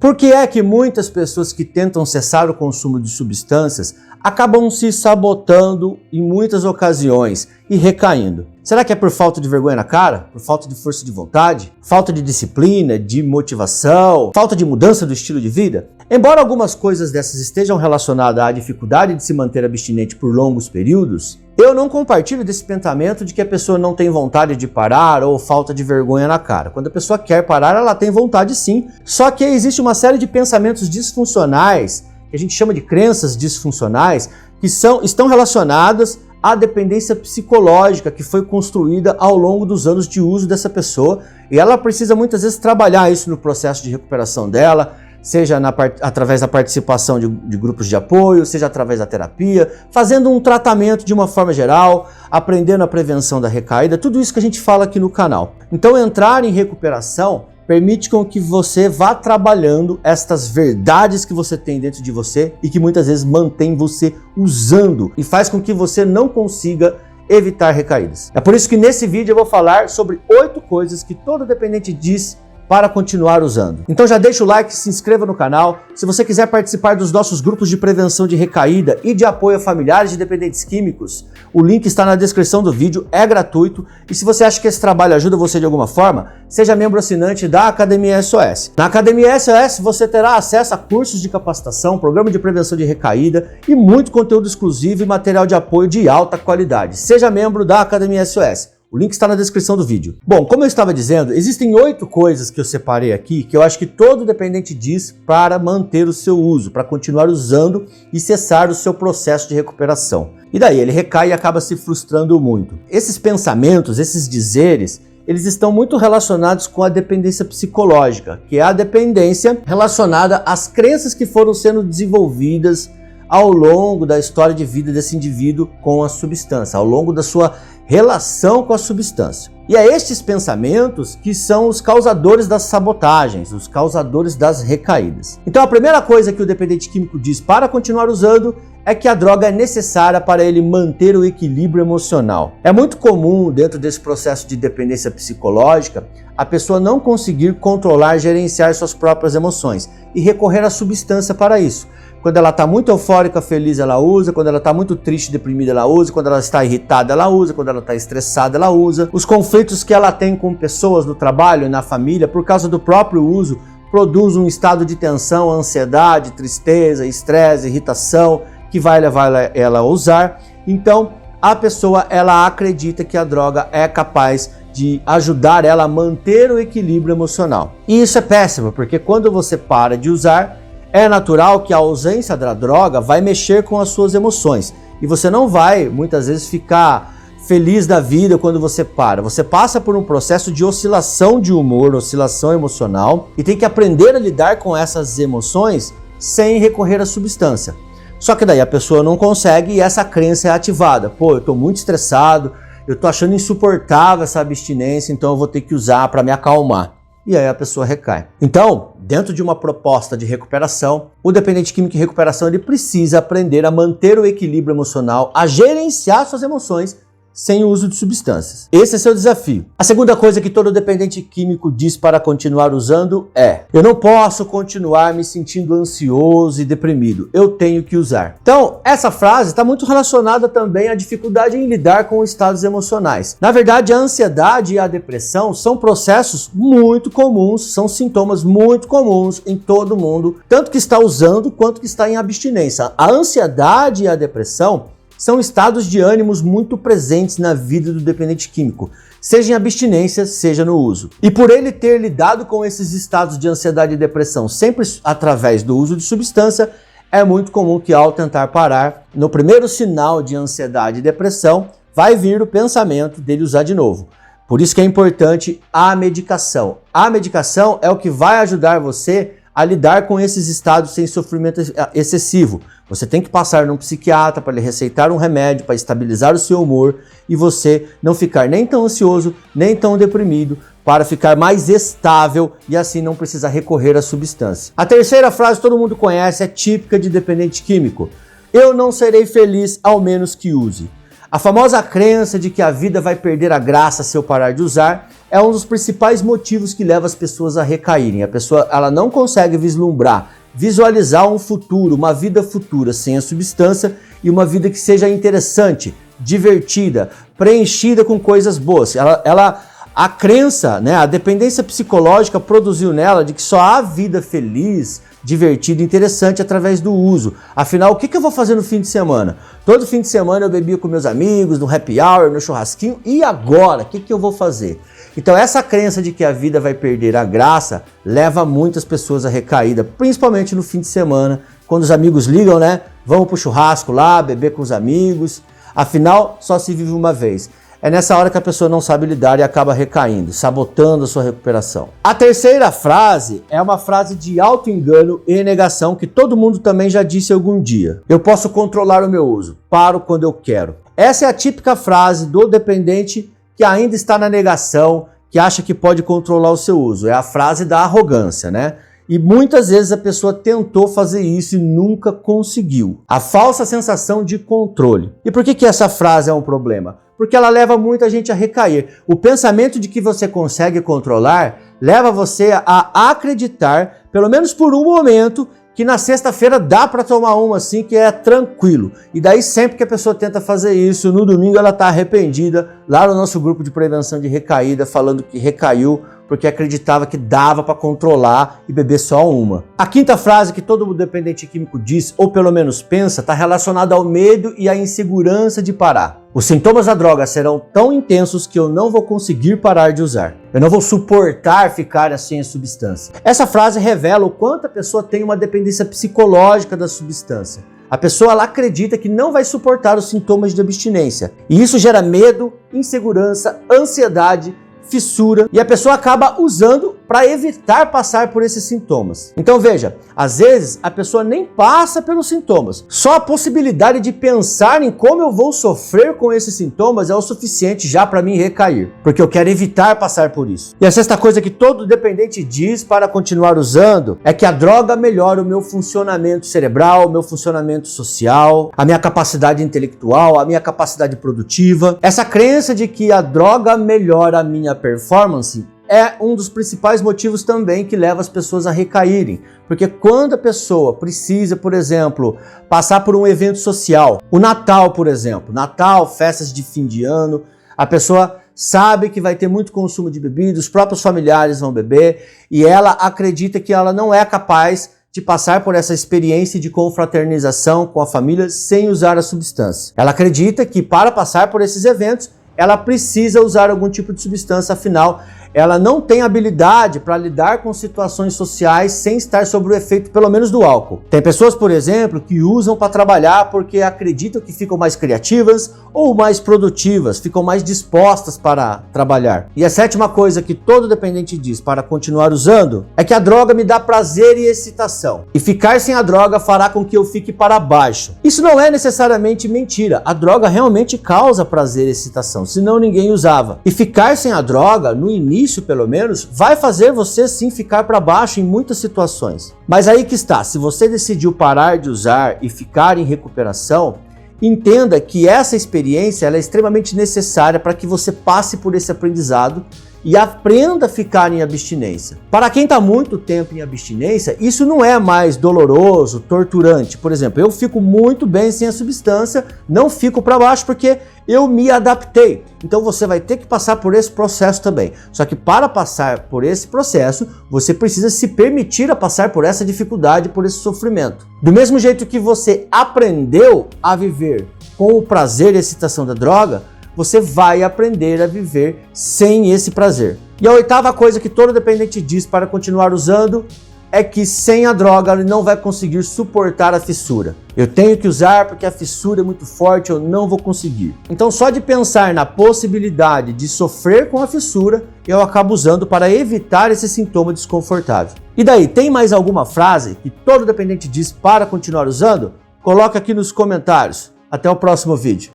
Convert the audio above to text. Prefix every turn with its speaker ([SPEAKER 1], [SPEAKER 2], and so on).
[SPEAKER 1] Por que é que muitas pessoas que tentam cessar o consumo de substâncias acabam se sabotando em muitas ocasiões e recaindo? Será que é por falta de vergonha na cara? Por falta de força de vontade? Falta de disciplina, de motivação? Falta de mudança do estilo de vida? Embora algumas coisas dessas estejam relacionadas à dificuldade de se manter abstinente por longos períodos, eu não compartilho desse pensamento de que a pessoa não tem vontade de parar ou falta de vergonha na cara. Quando a pessoa quer parar, ela tem vontade sim. Só que existe uma série de pensamentos disfuncionais, que a gente chama de crenças disfuncionais, que estão relacionadas à dependência psicológica que foi construída ao longo dos anos de uso dessa pessoa, e ela precisa muitas vezes trabalhar isso no processo de recuperação dela, seja através da participação de grupos de apoio, seja através da terapia, fazendo um tratamento de uma forma geral, aprendendo a prevenção da recaída, tudo isso que a gente fala aqui no canal. Então entrar em recuperação permite com que você vá trabalhando estas verdades que você tem dentro de você e que muitas vezes mantém você usando e faz com que você não consiga evitar recaídas. É por isso que nesse vídeo eu vou falar sobre 8 coisas que todo dependente diz para continuar usando. Então já deixa o like, se inscreva no canal. Se você quiser participar dos nossos grupos de prevenção de recaída e de apoio a familiares de dependentes químicos, o link está na descrição do vídeo, é gratuito. E se você acha que esse trabalho ajuda você de alguma forma, seja membro assinante da Academia SOS. Na Academia SOS você terá acesso a cursos de capacitação, programa de prevenção de recaída e muito conteúdo exclusivo e material de apoio de alta qualidade. Seja membro da Academia SOS. O link está na descrição do vídeo. Bom, como eu estava dizendo, existem 8 coisas que eu separei aqui que eu acho que todo dependente diz para manter o seu uso, para continuar usando e cessar o seu processo de recuperação. E daí ele recai e acaba se frustrando muito. Esses pensamentos, esses dizeres, eles estão muito relacionados com a dependência psicológica, que é a dependência relacionada às crenças que foram sendo desenvolvidas ao longo da história de vida desse indivíduo com a substância, ao longo da sua relação com a substância. E é estes pensamentos que são os causadores das sabotagens, os causadores das recaídas. Então a primeira coisa que o dependente químico diz para continuar usando é que a droga é necessária para ele manter o equilíbrio emocional. É muito comum dentro desse processo de dependência psicológica a pessoa não conseguir controlar, gerenciar suas próprias emoções e recorrer à substância para isso. Quando ela está muito eufórica, feliz, ela usa. Quando ela está muito triste, deprimida, ela usa. Quando ela está irritada, ela usa. Quando ela está estressada, ela usa. Os conflitos que ela tem com pessoas no trabalho e na família, por causa do próprio uso, produz um estado de tensão, ansiedade, tristeza, estresse, irritação, que vai levar ela a usar. Então, a pessoa, ela acredita que a droga é capaz de ajudar ela a manter o equilíbrio emocional. E isso é péssimo, porque quando você para de usar, é natural que a ausência da droga vai mexer com as suas emoções. E você não vai, muitas vezes, ficar feliz da vida quando você para. Você passa por um processo de oscilação de humor, oscilação emocional, e tem que aprender a lidar com essas emoções sem recorrer à substância. Só que daí a pessoa não consegue e essa crença é ativada. Pô, eu tô muito estressado, eu tô achando insuportável essa abstinência, então eu vou ter que usar para me acalmar. E aí a pessoa recai. Então, dentro de uma proposta de recuperação, o dependente químico em recuperação ele precisa aprender a manter o equilíbrio emocional, a gerenciar suas emoções sem o uso de substâncias. Esse é seu desafio. A segunda coisa que todo dependente químico diz para continuar usando é: eu não posso continuar me sentindo ansioso e deprimido, eu tenho que usar. Então, essa frase está muito relacionada também à dificuldade em lidar com estados emocionais. Na verdade, a ansiedade e a depressão são processos muito comuns, são sintomas muito comuns em todo mundo, tanto que está usando quanto que está em abstinência. A ansiedade e a depressão são estados de ânimos muito presentes na vida do dependente químico, seja em abstinência, seja no uso. E por ele ter lidado com esses estados de ansiedade e depressão sempre através do uso de substância, é muito comum que ao tentar parar, no primeiro sinal de ansiedade e depressão, vai vir o pensamento dele usar de novo. Por isso que é importante a medicação. A medicação é o que vai ajudar você a lidar com esses estados sem sofrimento excessivo. Você tem que passar num psiquiatra para lhe receitar um remédio para estabilizar o seu humor e você não ficar nem tão ansioso, nem tão deprimido, para ficar mais estável e assim não precisar recorrer à substância. A terceira frase todo mundo conhece, é típica de dependente químico: eu não serei feliz ao menos que use. A famosa crença de que a vida vai perder a graça se eu parar de usar é um dos principais motivos que leva as pessoas a recaírem. A pessoa ela não consegue vislumbrar, visualizar um futuro, uma vida futura sem a substância e uma vida que seja interessante, divertida, preenchida com coisas boas. A crença, né, a dependência psicológica produziu nela de que só há vida feliz, divertida e interessante através do uso. Afinal, o que eu vou fazer no fim de semana? Todo fim de semana eu bebia com meus amigos, no happy hour, no churrasquinho, e agora? O que eu vou fazer? Então essa crença de que a vida vai perder a graça leva muitas pessoas a recaída, principalmente no fim de semana, quando os amigos ligam, né? Vamos pro churrasco lá, beber com os amigos. Afinal, só se vive uma vez. É nessa hora que a pessoa não sabe lidar e acaba recaindo, sabotando a sua recuperação. A terceira frase é uma frase de auto-engano e negação que todo mundo também já disse algum dia. Eu posso controlar o meu uso, paro quando eu quero. Essa é a típica frase do dependente que ainda está na negação, que acha que pode controlar o seu uso. É a frase da arrogância, né? E muitas vezes a pessoa tentou fazer isso e nunca conseguiu. A falsa sensação de controle. E por que essa frase é um problema? Porque ela leva muita gente a recair. O pensamento de que você consegue controlar leva você a acreditar, pelo menos por um momento, que na sexta-feira dá para tomar uma assim que é tranquilo. E daí sempre que a pessoa tenta fazer isso, no domingo ela está arrependida, lá no nosso grupo de prevenção de recaída, falando que recaiu porque acreditava que dava para controlar e beber só uma. A quinta frase que todo dependente químico diz, ou pelo menos pensa, está relacionada ao medo e à insegurança de parar. Os sintomas da droga serão tão intensos que eu não vou conseguir parar de usar. Eu não vou suportar ficar sem a substância. Essa frase revela o quanto a pessoa tem uma dependência psicológica da substância. A pessoa ela acredita que não vai suportar os sintomas de abstinência. E isso gera medo, insegurança, ansiedade, fissura, e a pessoa acaba usando para evitar passar por esses sintomas. Então veja, às vezes a pessoa nem passa pelos sintomas. Só a possibilidade de pensar em como eu vou sofrer com esses sintomas é o suficiente já para mim recair, porque eu quero evitar passar por isso. E a sexta coisa que todo dependente diz para continuar usando é que a droga melhora o meu funcionamento cerebral, o meu funcionamento social, a minha capacidade intelectual, a minha capacidade produtiva. Essa crença de que a droga melhora a minha performance é um dos principais motivos também que leva as pessoas a recaírem. Porque quando a pessoa precisa, por exemplo, passar por um evento social, o Natal, por exemplo, Natal, festas de fim de ano, a pessoa sabe que vai ter muito consumo de bebida, os próprios familiares vão beber e ela acredita que ela não é capaz de passar por essa experiência de confraternização com a família sem usar a substância. Ela acredita que para passar por esses eventos, ela precisa usar algum tipo de substância, afinal, ela não tem habilidade para lidar com situações sociais sem estar sob o efeito, pelo menos, do álcool. Tem pessoas, por exemplo, que usam para trabalhar porque acreditam que ficam mais criativas ou mais produtivas, ficam mais dispostas para trabalhar. E a sétima coisa que todo dependente diz para continuar usando é que a droga me dá prazer e excitação. E ficar sem a droga fará com que eu fique para baixo. Isso não é necessariamente mentira. A droga realmente causa prazer e excitação, senão ninguém usava. E ficar sem a droga, no início pelo menos, vai fazer você sim ficar para baixo em muitas situações. Mas aí que está, se você decidiu parar de usar e ficar em recuperação, entenda que essa experiência ela é extremamente necessária para que você passe por esse aprendizado e aprenda a ficar em abstinência. Para quem está muito tempo em abstinência, isso não é mais doloroso, torturante. Por exemplo, eu fico muito bem sem a substância, não fico para baixo porque eu me adaptei. Então você vai ter que passar por esse processo também. Só que para passar por esse processo, você precisa se permitir a passar por essa dificuldade, por esse sofrimento. Do mesmo jeito que você aprendeu a viver com o prazer e a excitação da droga, você vai aprender a viver sem esse prazer. E a oitava coisa que todo dependente diz para continuar usando é que sem a droga ele não vai conseguir suportar a fissura. Eu tenho que usar porque a fissura é muito forte, eu não vou conseguir. Então só de pensar na possibilidade de sofrer com a fissura, eu acabo usando para evitar esse sintoma desconfortável. E daí, tem mais alguma frase que todo dependente diz para continuar usando? Coloca aqui nos comentários. Até o próximo vídeo.